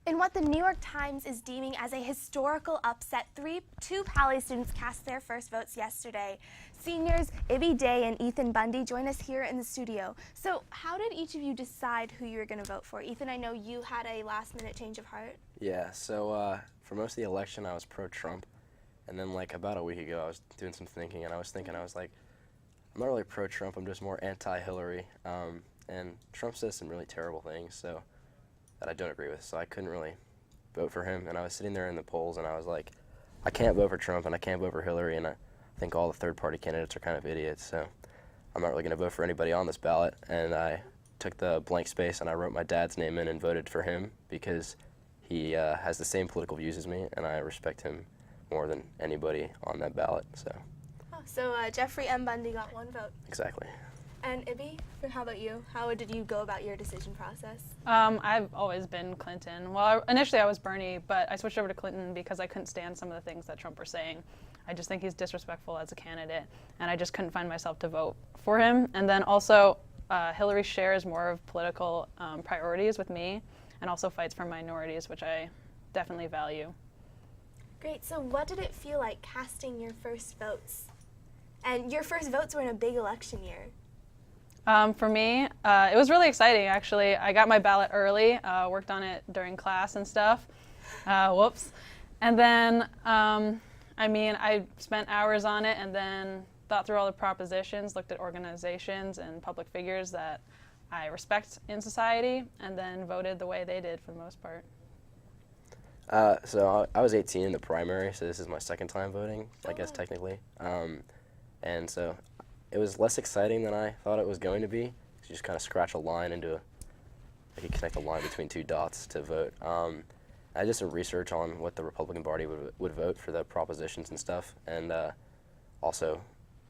In what the New York Times is deeming as a historical upset, two Pali students cast their first votes yesterday. Seniors Ibby Day and Ethan Bundy join us here in the studio. So how did each of you decide who you were going to vote for? Ethan, I know you had a last-minute change of heart. Yeah, so for most of the election, I was pro-Trump. And then, like, about a week ago, I was doing some thinking, and I was like, I'm not really pro-Trump, I'm just more anti-Hillary. And Trump says some really terrible things, so that I don't agree with, so I couldn't really vote for him. And I was sitting there in the polls, and I was like, I can't vote for Trump, and I can't vote for Hillary, and I think all the third-party candidates are kind of idiots, so I'm not really going to vote for anybody on this ballot. And I took the blank space, and I wrote my dad's name in and voted for him because he has the same political views as me, and I respect him more than anybody on that ballot. So Jeffrey M. Bundy got one vote. Exactly. And Ibby, how about you? How did you go about your decision process? I've always been Clinton. Well, initially I was Bernie, but I switched over to Clinton because I couldn't stand some of the things that Trump were saying. I just think he's disrespectful as a candidate, and I just couldn't find myself to vote for him. And then also, Hillary shares more of political priorities with me, and also fights for minorities, which I definitely value. Great. So what did it feel like casting your first votes? And your first votes were in a big election year. For me, it was really exciting, actually. I got my ballot early, worked on it during class and stuff. Whoops. And then, I spent hours on it and then thought through all the propositions, looked at organizations and public figures that I respect in society, and then voted the way they did for the most part. So I was 18 in the primary, so this is my second time voting, I guess technically. And so it was less exciting than I thought it was going to be. You just kind of scratch a line into you connect a line between two dots to vote. I did some research on what the Republican Party would vote for the propositions and stuff, and also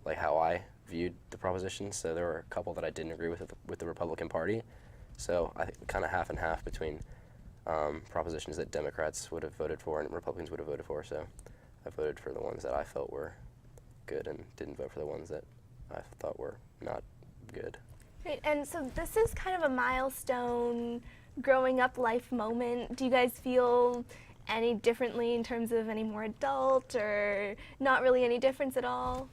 like how I viewed the propositions. So there were a couple that I didn't agree with the Republican Party. So I think kind of half and half between propositions that Democrats would have voted for and Republicans would have voted for. So I voted for the ones that I felt were good and didn't vote for the ones that I thought were not good. Great. And so this is kind of a milestone growing up life moment. Do you guys feel any differently in terms of any more adult, or not really any difference at all?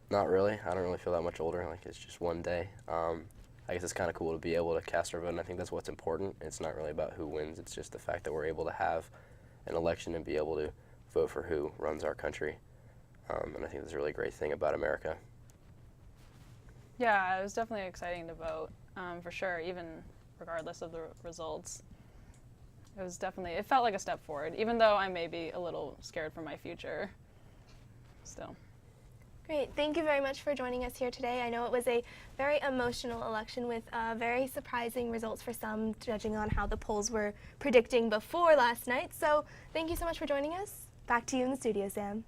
Not really. I don't really feel that much older. Like, it's just one day. I guess it's kind of cool to be able to cast our vote, and I think that's what's important. It's not really about who wins. It's just the fact that we're able to have an election and be able to vote for who runs our country. And I think that's a really great thing about America. Yeah, it was definitely exciting to vote, for sure, even regardless of the results. It felt like a step forward, even though I may be a little scared for my future still. Great. Thank you very much for joining us here today. I know it was a very emotional election with very surprising results for some, judging on how the polls were predicting before last night. So thank you so much for joining us. Back to you in the studio, Sam.